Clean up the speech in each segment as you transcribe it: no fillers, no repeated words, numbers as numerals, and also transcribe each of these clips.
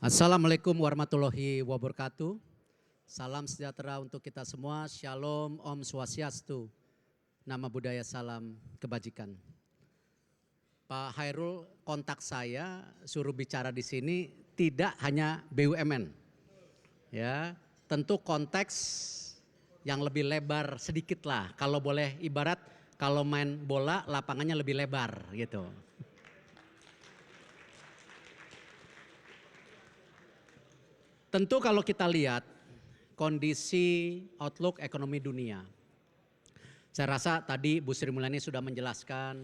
Assalamualaikum warahmatullahi wabarakatuh. Salam sejahtera untuk kita semua. Shalom, Om Swastiastu. Nama budaya salam kebajikan. Pak Hairul kontak saya suruh bicara di sini tidak hanya BUMN. Ya, tentu konteks yang lebih lebar sedikit lah. Kalau boleh ibarat kalau main bola lapangannya lebih lebar gitu. Tentu kalau kita lihat kondisi outlook ekonomi dunia. Saya rasa tadi Bu Sri Mulyani sudah menjelaskan,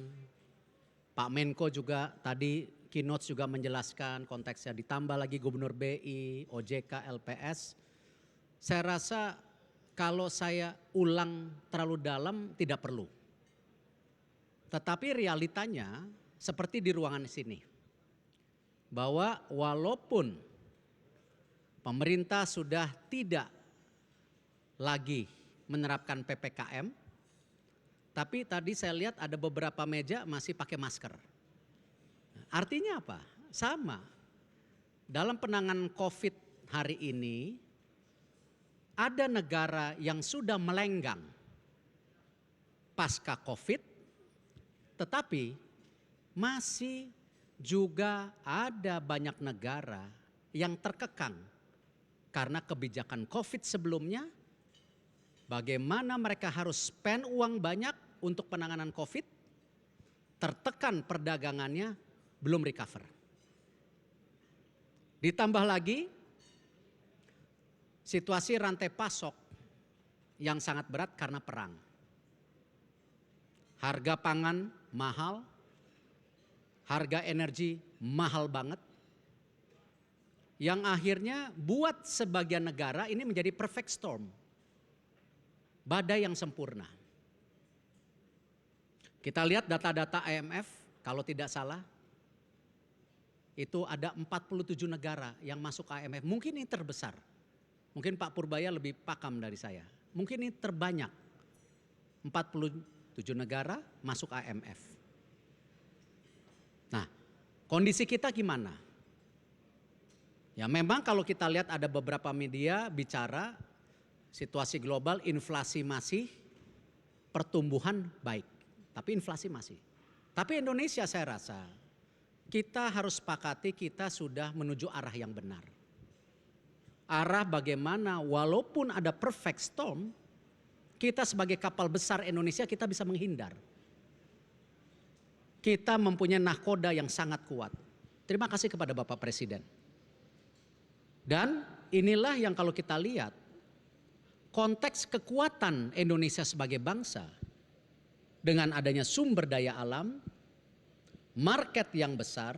Pak Menko juga tadi keynote juga menjelaskan konteksnya, ditambah lagi Gubernur BI, OJK, LPS. Saya rasa kalau saya ulang terlalu dalam tidak perlu. Tetapi realitanya seperti di ruangan sini. Bahwa walaupun pemerintah sudah tidak lagi menerapkan PPKM, tapi tadi saya lihat ada beberapa meja masih pakai masker. Artinya apa? Sama. Dalam penanganan COVID hari ini, ada negara yang sudah melenggang pasca COVID, tetapi masih juga ada banyak negara yang terkekang karena kebijakan COVID sebelumnya, bagaimana mereka harus spend uang banyak untuk penanganan COVID, tertekan perdagangannya, belum recover. Ditambah lagi situasi rantai pasok yang sangat berat karena perang. Harga pangan mahal, harga energi mahal banget. Yang akhirnya buat sebagian negara ini menjadi perfect storm. Badai yang sempurna. Kita lihat data-data IMF, kalau tidak salah, itu ada 47 negara yang masuk IMF. Mungkin ini terbesar. Mungkin Pak Purbaya lebih pakam dari saya. Mungkin ini terbanyak. 47 negara masuk IMF. Nah, kondisi kita gimana? Ya memang kalau kita lihat ada beberapa media bicara situasi global, inflasi masih, pertumbuhan baik. Tapi inflasi masih. Tapi Indonesia saya rasa kita harus sepakati kita sudah menuju arah yang benar. Arah bagaimana walaupun ada perfect storm, kita sebagai kapal besar Indonesia kita bisa menghindar. Kita mempunyai nahkoda yang sangat kuat. Terima kasih kepada Bapak Presiden. Dan inilah yang kalau kita lihat konteks kekuatan Indonesia sebagai bangsa dengan adanya sumber daya alam, market yang besar,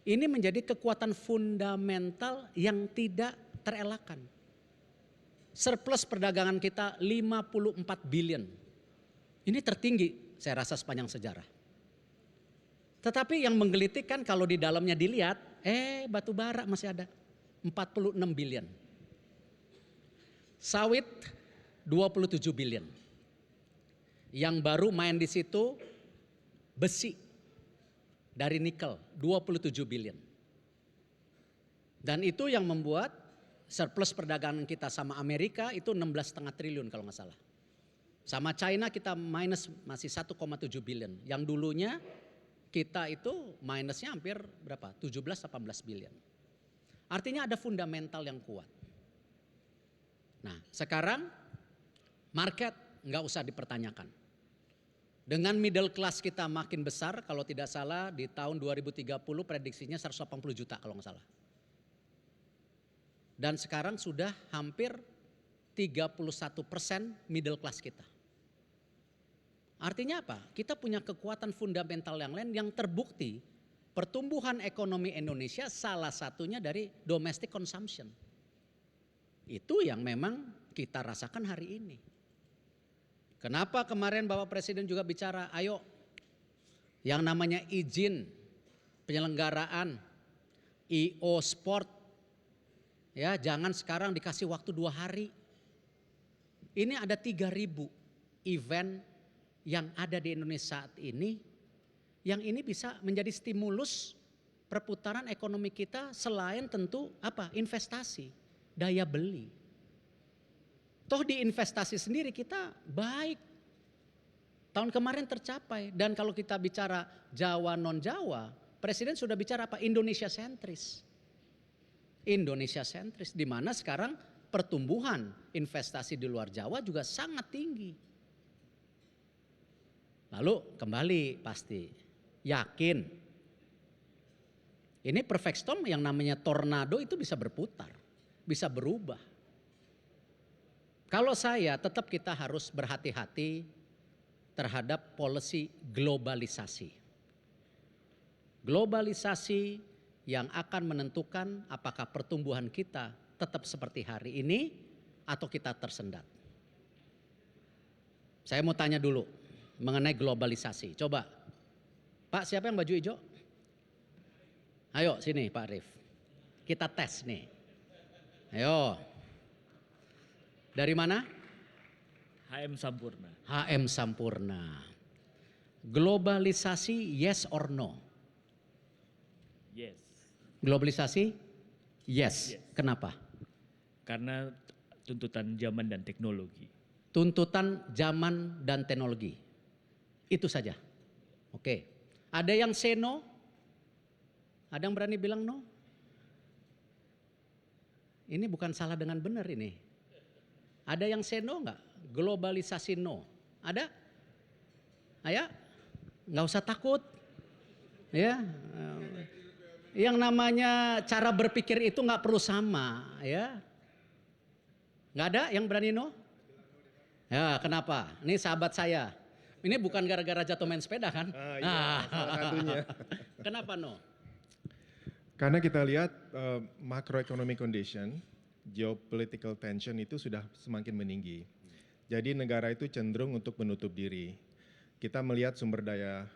ini menjadi kekuatan fundamental yang tidak terelakkan. Surplus perdagangan kita 54 billion. Ini tertinggi saya rasa sepanjang sejarah. Tetapi yang menggelitik kan kalau di dalamnya dilihat, batu bara masih ada 46 billion. Sawit 27 billion. Yang baru main di situ besi dari nikel 27 billion. Dan itu yang membuat surplus perdagangan kita sama Amerika itu 16,5 triliun kalau nggak salah. Sama China kita minus masih 1,7 billion. Yang dulunya kita itu minusnya hampir berapa? 17-18 billion. Artinya ada fundamental yang kuat. Nah sekarang market nggak usah dipertanyakan. Dengan middle class kita makin besar, kalau tidak salah di tahun 2030 prediksinya 180 juta kalau nggak salah. Dan sekarang sudah hampir 31% middle class kita. Artinya apa? Kita punya kekuatan fundamental yang lain yang terbukti pertumbuhan ekonomi Indonesia salah satunya dari domestic consumption. Itu yang memang kita rasakan hari ini. Kenapa kemarin Bapak Presiden juga bicara, ayo yang namanya izin penyelenggaraan IO Sport, ya jangan sekarang dikasih waktu 2 hari. Ini ada 3.000 event yang ada di Indonesia saat ini, yang ini bisa menjadi stimulus perputaran ekonomi kita selain tentu apa? Investasi, daya beli. Toh di investasi sendiri kita baik. Tahun kemarin tercapai. Dan kalau kita bicara Jawa non Jawa, Presiden sudah bicara apa? Indonesia sentris. Indonesia sentris, di mana sekarang pertumbuhan investasi di luar Jawa juga sangat tinggi. Lalu kembali pasti yakin ini perfect storm yang namanya tornado itu bisa berputar, bisa berubah. Kalau saya tetap kita harus berhati-hati terhadap policy globalisasi. Globalisasi yang akan menentukan apakah pertumbuhan kita tetap seperti hari ini atau kita tersendat. Saya mau tanya dulu mengenai globalisasi. Coba, Pak siapa yang baju hijau? Ayo sini Pak Arif. Kita tes nih. Ayo. Dari mana? HM Sampurna. HM Sampurna. Globalisasi yes or no? Yes. Globalisasi yes. Kenapa? Karena tuntutan zaman dan teknologi. Tuntutan zaman dan teknologi. Itu saja. Oke. Ada yang say no? Ada yang berani bilang no? Ini bukan salah dengan benar ini. Ada yang say no enggak? Globalisasi no. Ada? Ayo, nggak usah takut. Ya, yang namanya cara berpikir itu nggak perlu sama, ya. Nggak ada yang berani no? Ya, kenapa? Ini sahabat saya. Ini bukan gara-gara jatuh main sepeda kan? Iya, salah satunya. Kenapa no? Karena kita lihat macroeconomic condition, geopolitical tension itu sudah semakin meninggi. Jadi negara itu cenderung untuk menutup diri. Kita melihat sumber daya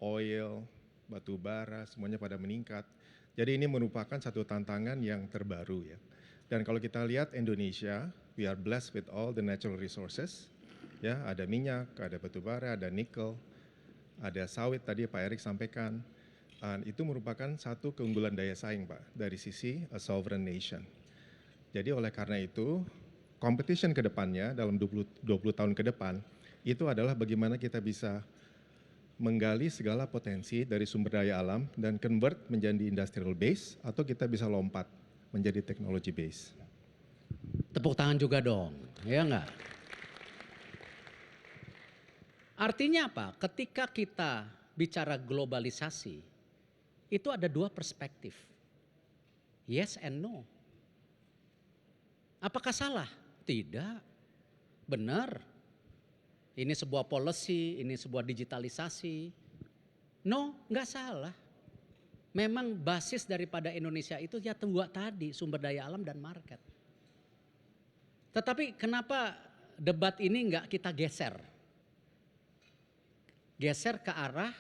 oil, batu bara, semuanya pada meningkat. Jadi ini merupakan satu tantangan yang terbaru ya. Dan kalau kita lihat Indonesia, we are blessed with all the natural resources. Ya, ada minyak, ada batu bara, ada nikel, ada sawit tadi Pak Erik sampaikan. Itu merupakan satu keunggulan daya saing Pak dari sisi a sovereign nation. Jadi oleh karena itu competition ke depannya dalam 20 tahun ke depan itu adalah bagaimana kita bisa menggali segala potensi dari sumber daya alam dan convert menjadi industrial base atau kita bisa lompat menjadi technology base. Tepuk tangan juga dong, ya enggak? Artinya apa? Ketika kita bicara globalisasi, itu ada dua perspektif. Yes and no. Apakah salah? Tidak. Benar. Ini sebuah policy, ini sebuah digitalisasi. No, enggak salah. Memang basis daripada Indonesia itu ya dua tadi, sumber daya alam dan market. Tetapi kenapa debat ini enggak kita geser? Geser ke arah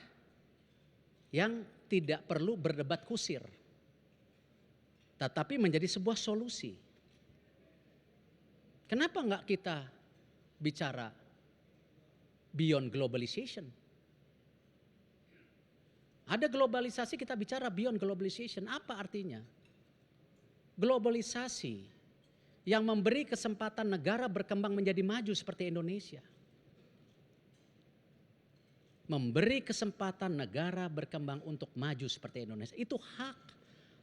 yang tidak perlu berdebat kusir. Tetapi menjadi sebuah solusi. Kenapa enggak kita bicara beyond globalization? Ada globalisasi, kita bicara beyond globalization. Apa artinya? Globalisasi yang memberi kesempatan negara berkembang menjadi maju seperti Indonesia. Memberi kesempatan negara berkembang untuk maju seperti Indonesia. Itu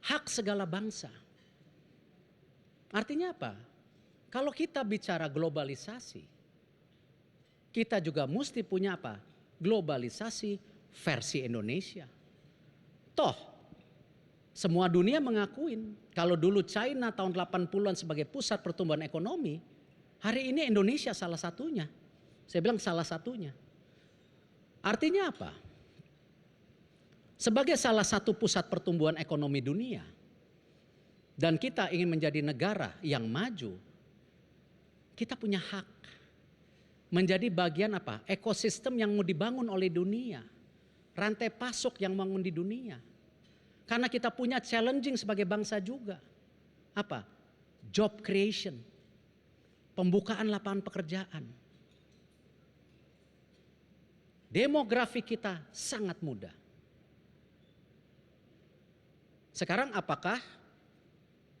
hak segala bangsa. Artinya apa? Kalau kita bicara globalisasi, kita juga mesti punya apa? Globalisasi versi Indonesia. Toh, semua dunia mengakuin kalau dulu China tahun 80-an sebagai pusat pertumbuhan ekonomi, hari ini Indonesia salah satunya. Saya bilang salah satunya. Artinya apa? Sebagai salah satu pusat pertumbuhan ekonomi dunia, dan kita ingin menjadi negara yang maju, kita punya hak menjadi bagian apa? Ekosistem yang mau dibangun oleh dunia. Rantai pasok yang bangun di dunia. Karena kita punya challenging sebagai bangsa juga. Apa? Job creation. Pembukaan lapangan pekerjaan. Demografi kita sangat muda. Sekarang apakah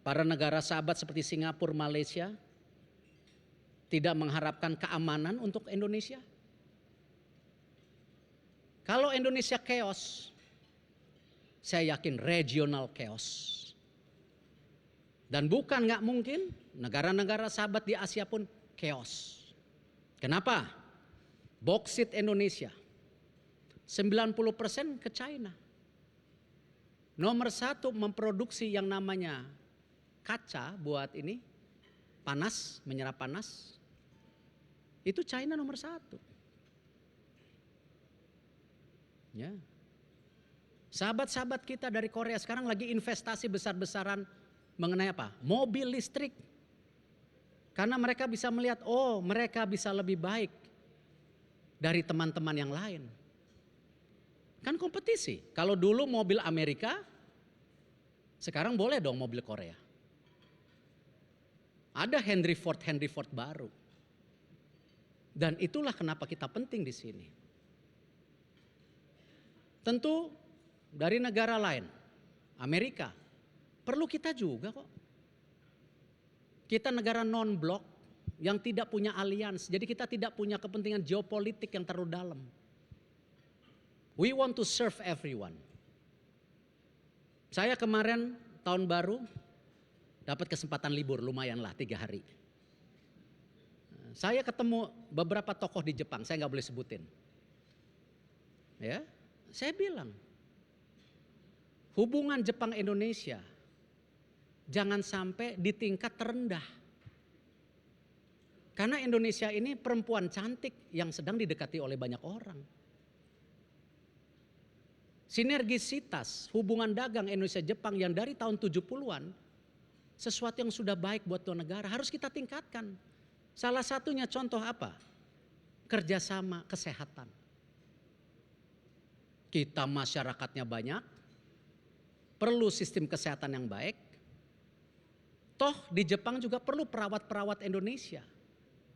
para negara sahabat seperti Singapura, Malaysia tidak mengharapkan keamanan untuk Indonesia? Kalau Indonesia chaos, saya yakin regional chaos. Dan bukan nggak mungkin negara-negara sahabat di Asia pun chaos. Kenapa? Boksit Indonesia 90% ke China. Nomor satu memproduksi yang namanya kaca buat ini panas, menyerap panas. Itu China nomor satu. Ya. Sahabat-sahabat kita dari Korea sekarang lagi investasi besar-besaran mengenai apa? Mobil listrik. Karena mereka bisa melihat, oh mereka bisa lebih baik dari teman-teman yang lain. Kan kompetisi. Kalau dulu mobil Amerika, sekarang boleh dong mobil Korea. Ada Henry Ford baru. Dan itulah kenapa kita penting di sini. Tentu dari negara lain, Amerika, perlu kita juga kok. Kita negara non-blok yang tidak punya alians, jadi kita tidak punya kepentingan geopolitik yang terlalu dalam. We want to serve everyone. Saya kemarin tahun baru dapat kesempatan libur lumayanlah 3 hari. Saya ketemu beberapa tokoh di Jepang, saya nggak boleh sebutin. Ya, saya bilang hubungan Jepang Indonesia jangan sampai di tingkat terendah. Karena Indonesia ini perempuan cantik yang sedang didekati oleh banyak orang. Sinergisitas hubungan dagang Indonesia-Jepang yang dari tahun 70-an sesuatu yang sudah baik buat dua negara harus kita tingkatkan. Salah satunya contoh apa? Kerjasama kesehatan. Kita masyarakatnya banyak, perlu sistem kesehatan yang baik. Toh di Jepang juga perlu perawat-perawat Indonesia.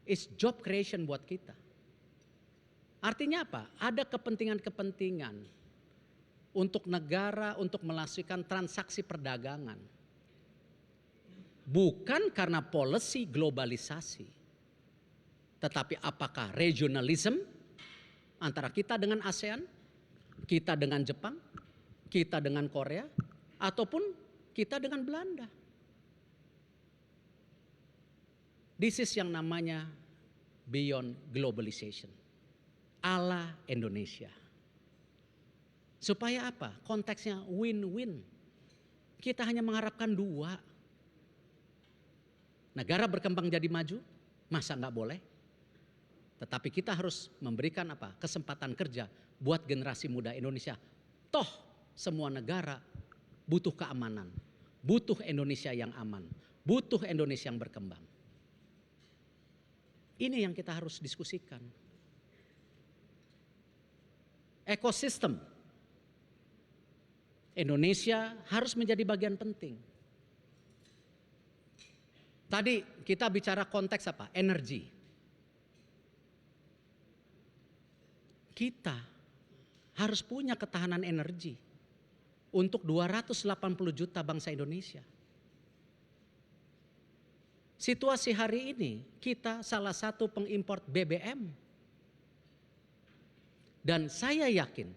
It's job creation buat kita. Artinya apa? Ada kepentingan-kepentingan untuk negara untuk melakukan transaksi perdagangan. Bukan karena policy globalisasi. Tetapi apakah regionalism antara kita dengan ASEAN, kita dengan Jepang, kita dengan Korea, ataupun kita dengan Belanda. This is yang namanya beyond globalization. Ala Indonesia. Supaya apa? Konteksnya win-win. Kita hanya mengharapkan 2. Negara berkembang jadi maju, masa nggak boleh? Tetapi kita harus memberikan apa? Kesempatan kerja buat generasi muda Indonesia. Toh semua negara butuh keamanan, butuh Indonesia yang aman, butuh Indonesia yang berkembang. Ini yang kita harus diskusikan. Ekosistem Indonesia harus menjadi bagian penting. Tadi kita bicara konteks apa? Energi. Kita harus punya ketahanan energi untuk 280 juta bangsa Indonesia. Situasi hari ini kita salah satu pengimpor BBM. Dan saya yakin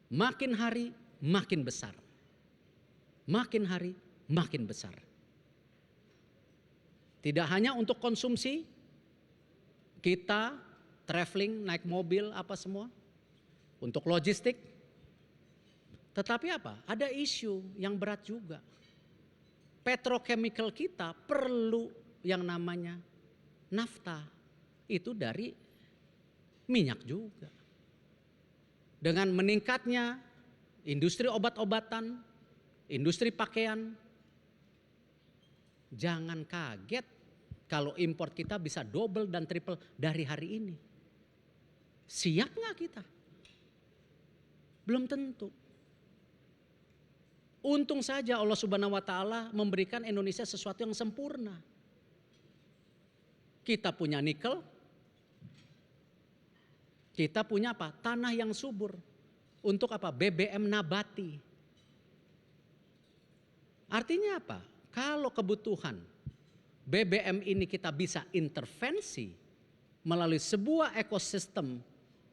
makin hari makin besar. Makin hari makin besar. Tidak hanya untuk konsumsi, kita traveling, naik mobil, apa semua. Untuk logistik. Tetapi apa? Ada isu yang berat juga. Petrochemical kita perlu yang namanya nafta. Itu dari minyak juga. Dengan meningkatnya industri obat-obatan, industri pakaian, jangan kaget kalau impor kita bisa double dan triple dari hari ini. Siap nggak kita? Belum tentu. Untung saja Allah Subhanahu wa Ta'ala memberikan Indonesia sesuatu yang sempurna. Kita punya nikel, kita punya apa? Tanah yang subur. Untuk apa? BBM nabati. Artinya apa? Kalau kebutuhan BBM ini kita bisa intervensi melalui sebuah ekosistem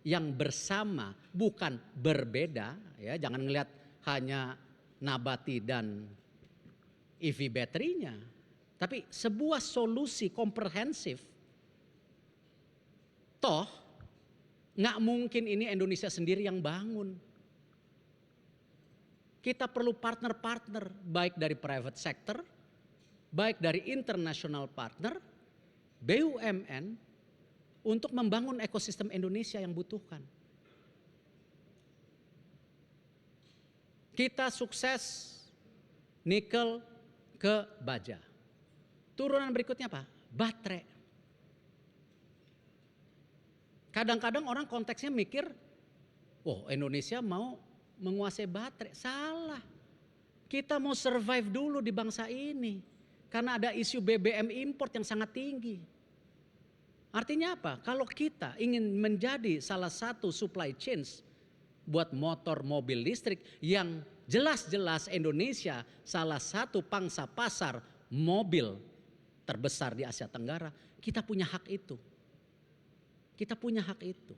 yang bersama, bukan berbeda, ya, jangan ngelihat hanya nabati dan EV baterainya, tapi sebuah solusi komprehensif. Toh nggak mungkin ini Indonesia sendiri yang bangun. Kita perlu partner-partner, baik dari private sector, baik dari international partner, BUMN, untuk membangun ekosistem Indonesia yang butuhkan. Kita sukses nikel ke baja. Turunan berikutnya apa? Baterai. Kadang-kadang orang konteksnya mikir, oh Indonesia mau menguasai baterai. Salah. Kita mau survive dulu di bangsa ini. Karena ada isu BBM import yang sangat tinggi. Artinya apa? Kalau kita ingin menjadi salah satu supply chain buat motor mobil listrik yang jelas-jelas Indonesia salah satu pangsa pasar mobil terbesar di Asia Tenggara, kita punya hak itu. Kita punya hak itu.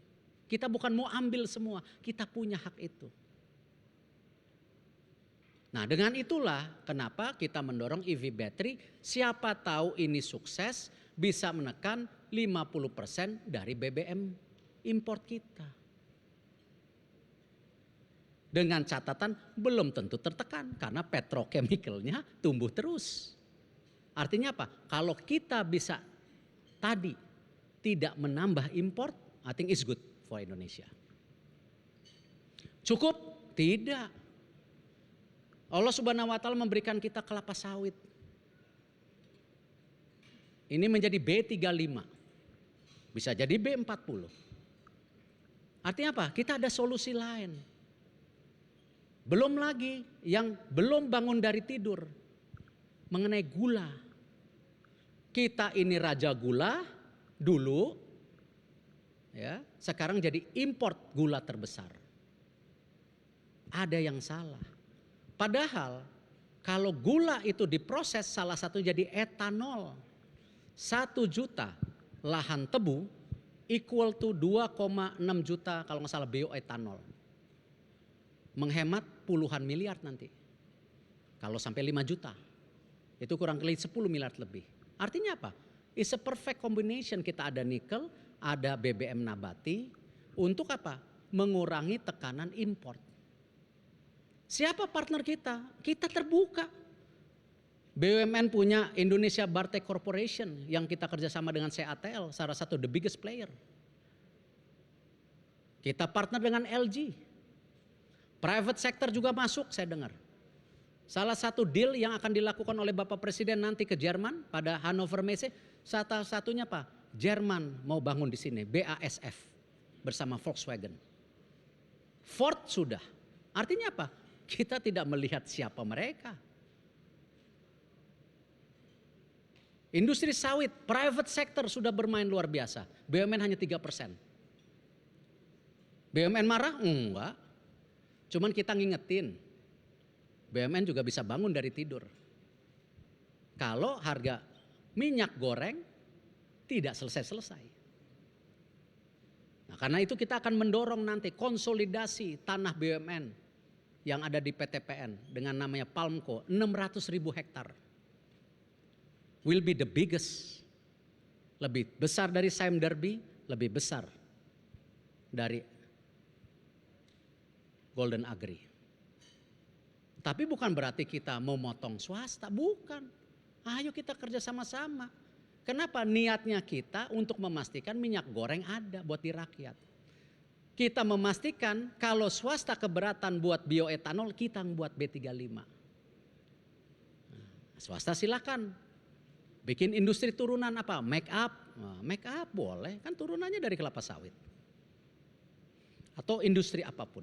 Kita bukan mau ambil semua, kita punya hak itu. Nah, dengan itulah kenapa kita mendorong EV battery, siapa tahu ini sukses bisa menekan 50% dari BBM import kita. Dengan catatan belum tentu tertekan karena petrochemicalnya tumbuh terus. Artinya apa? Kalau kita bisa tadi tidak menambah import, I think it's good for Indonesia. Cukup? Tidak. Allah Subhanahu wa taala memberikan kita kelapa sawit. Ini menjadi B35. Bisa jadi B40. Artinya apa? Kita ada solusi lain. Belum lagi yang belum bangun dari tidur. Mengenai gula. Kita ini raja gula dulu. Ya, sekarang jadi import gula terbesar. Ada yang salah. Padahal kalau gula itu diproses salah satu jadi etanol. 1 juta lahan tebu equal to 2,6 juta kalau nggak salah bioetanol. Menghemat puluhan miliar nanti. Kalau sampai 5 juta. Itu kurang lebih 10 miliar lebih. Artinya apa? It's a perfect combination. Kita ada nikel, ada BBM nabati. Untuk apa? Mengurangi tekanan import. Siapa partner kita? Kita terbuka. BUMN punya Indonesia Bartek Corporation yang kita kerjasama dengan CATL, salah satu the biggest player. Kita partner dengan LG. Private sector juga masuk saya dengar. Salah satu deal yang akan dilakukan oleh Bapak Presiden nanti ke Jerman pada Hannover Messe, satu-satunya Pak, Jerman mau bangun di sini, BASF bersama Volkswagen. Ford sudah. Artinya apa? Kita tidak melihat siapa mereka. Industri sawit, private sector sudah bermain luar biasa. BUMN hanya 3%. BUMN marah? Enggak. Cuman kita ngingetin. BUMN juga bisa bangun dari tidur. Kalau harga minyak goreng tidak selesai-selesai. Nah, karena itu kita akan mendorong nanti konsolidasi tanah BUMN yang ada di PTPN dengan namanya Palmco, 600.000 hektar. Will be the biggest. Lebih besar dari Sime Darby, lebih besar dari Golden Agri. Tapi bukan berarti kita mau motong swasta, bukan. Ayo kita kerja sama-sama. Kenapa? Niatnya kita untuk memastikan minyak goreng ada buat di rakyat. Kita memastikan kalau swasta keberatan buat bioetanol, kita buat B35. Nah, swasta silakan. Bikin industri turunan apa? Make up. Nah, make up boleh, kan turunannya dari kelapa sawit. Atau industri apapun.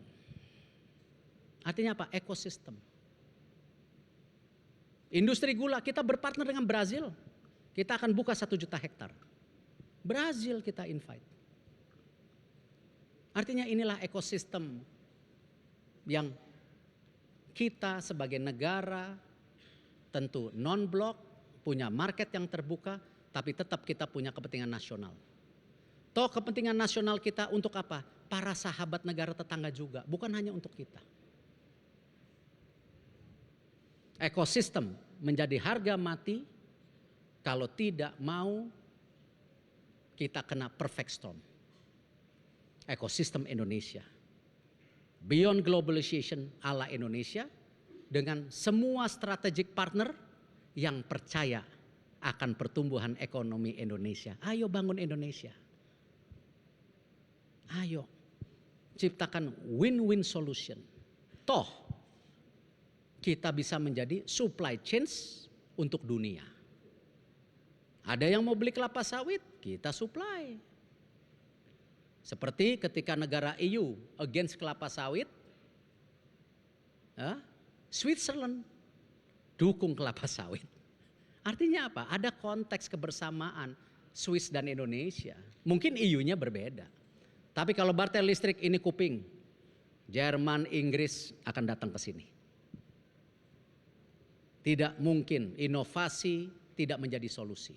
Artinya apa? Ekosistem. Industri gula, kita berpartner dengan Brazil. Kita akan buka 1 juta hektar. Brazil kita invite. Artinya inilah ekosistem yang kita sebagai negara tentu non-blok, punya market yang terbuka, tapi tetap kita punya kepentingan nasional. Toh kepentingan nasional kita untuk apa? Para sahabat negara tetangga juga, bukan hanya untuk kita. Ekosistem menjadi harga mati kalau tidak mau kita kena perfect storm. Ekosistem Indonesia. Beyond globalization ala Indonesia dengan semua strategic partner yang percaya akan pertumbuhan ekonomi Indonesia. Ayo bangun Indonesia. Ayo ciptakan win-win solution. Toh kita bisa menjadi supply chains untuk dunia. Ada yang mau beli kelapa sawit, kita supply. Seperti ketika negara EU against kelapa sawit, Switzerland dukung kelapa sawit. Artinya apa? Ada konteks kebersamaan Swiss dan Indonesia. Mungkin EU-nya berbeda. Tapi kalau barter listrik ini kuping, Jerman, Inggris akan datang ke sini. Tidak mungkin inovasi tidak menjadi solusi.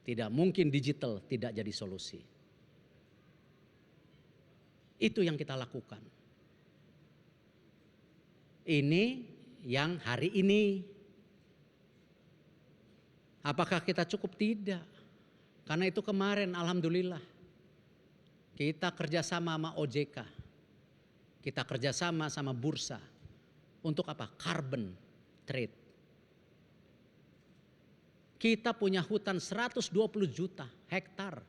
Tidak mungkin digital tidak jadi solusi. Itu yang kita lakukan. Ini yang hari ini. Apakah kita cukup? Tidak. Karena itu kemarin alhamdulillah kita kerjasama sama OJK. Kita kerjasama sama bursa. Untuk apa? Carbon trade. Kita punya hutan 120 juta hektar.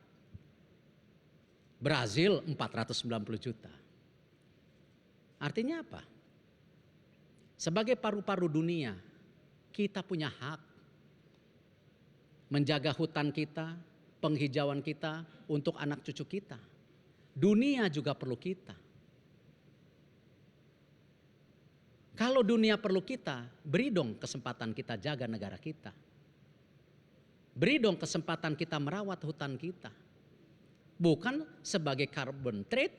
Brazil 490 juta. Artinya apa? Sebagai paru-paru dunia, kita punya hak menjaga hutan kita, penghijauan kita untuk anak cucu kita. Dunia juga perlu kita. Kalau dunia perlu kita, beri dong kesempatan kita jaga negara kita. Beri dong kesempatan kita merawat hutan kita. Bukan sebagai carbon trade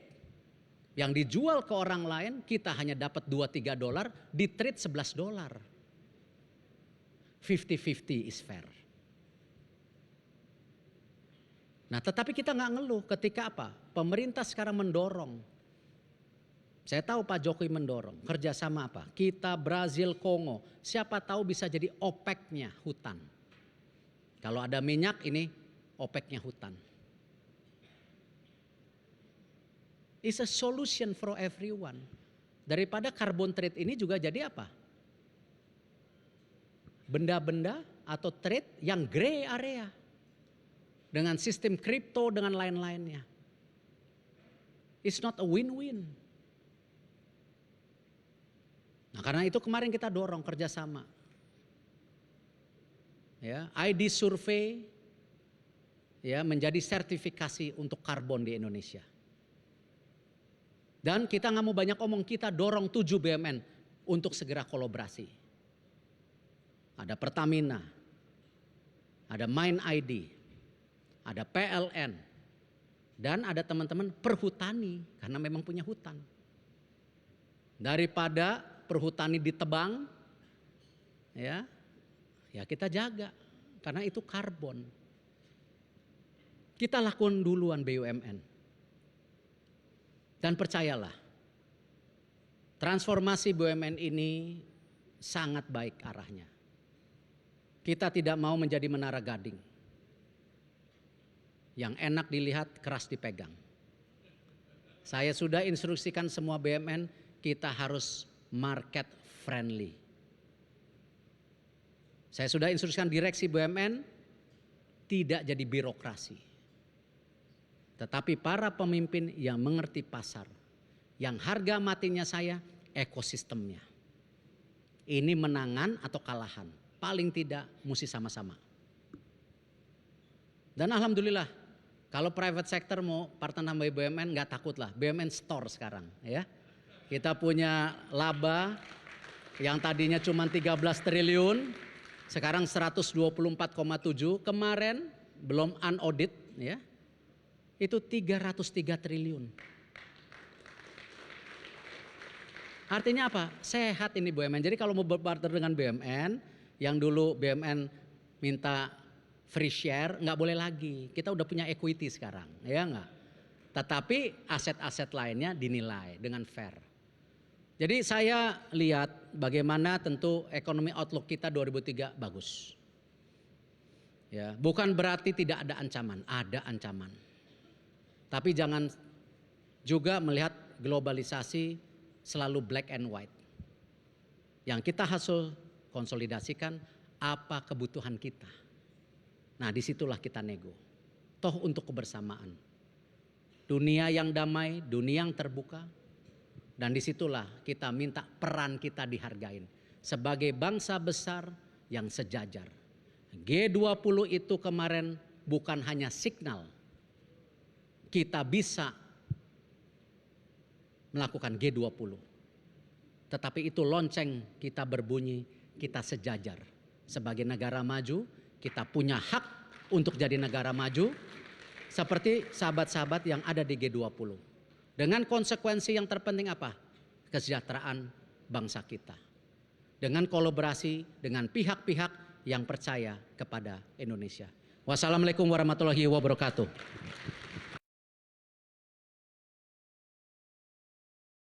yang dijual ke orang lain, kita hanya dapat 2-3 dolar, di trade 11 dolar. 50-50 is fair. Nah tetapi kita nggak ngeluh ketika apa? Pemerintah sekarang mendorong. Saya tahu Pak Jokowi mendorong. Kerjasama apa? Kita, Brazil, Kongo. Siapa tahu bisa jadi OPEC-nya hutan. Kalau ada minyak ini OPEC-nya hutan. It's a solution for everyone. Daripada carbon trade ini juga jadi apa? Benda-benda atau trade yang gray area. Dengan sistem kripto, dengan lain-lainnya. It's not a win-win. Nah karena itu kemarin kita dorong kerjasama. Ya, ID survei ya, menjadi sertifikasi untuk karbon di Indonesia. Dan kita nggak mau banyak omong, kita dorong 7 BUMN untuk segera kolaborasi. Ada Pertamina, ada Mind ID, ada PLN, dan ada teman-teman perhutani karena memang punya hutan. Daripada perhutani ditebang, ya kita jaga karena itu karbon. Kita lakukan duluan BUMN. Dan percayalah, transformasi BUMN ini sangat baik arahnya. Kita tidak mau menjadi menara gading. Yang enak dilihat, keras dipegang. Saya sudah instruksikan semua BUMN, kita harus market friendly. Saya sudah instruksikan direksi BUMN, tidak jadi birokrasi. Tetapi para pemimpin yang mengerti pasar, yang harga matinya saya ekosistemnya. Ini menangan atau kalahan, paling tidak mesti sama-sama. Dan alhamdulillah, kalau private sector mau partner sama BUMN nggak takut lah, BUMN store sekarang ya. Kita punya laba yang tadinya cuma 13 triliun, sekarang 124,7, kemarin belum unaudit ya. Itu 303 triliun. Artinya apa? Sehat ini BUMN. Jadi kalau mau berpartner dengan BUMN, Yang dulu BUMN minta free share, nggak boleh lagi. Kita udah punya equity sekarang, ya nggak? Tetapi aset-aset lainnya dinilai dengan fair. Jadi saya lihat bagaimana tentu ekonomi outlook kita 2003 bagus. Ya, bukan berarti tidak ada ancaman, ada ancaman. Tapi jangan juga melihat globalisasi selalu black and white. Yang kita hasil konsolidasikan apa kebutuhan kita. Nah, disitulah kita nego. Toh untuk kebersamaan. Dunia yang damai, dunia yang terbuka. Dan disitulah kita minta peran kita dihargain. Sebagai bangsa besar yang sejajar. G20 itu kemarin bukan hanya signal. Kita bisa melakukan G20. Tetapi itu lonceng kita berbunyi, kita sejajar. Sebagai negara maju, kita punya hak untuk jadi negara maju. Seperti sahabat-sahabat yang ada di G20. Dengan konsekuensi yang terpenting apa? Kesejahteraan bangsa kita. Dengan kolaborasi dengan pihak-pihak yang percaya kepada Indonesia. Wassalamualaikum warahmatullahi wabarakatuh.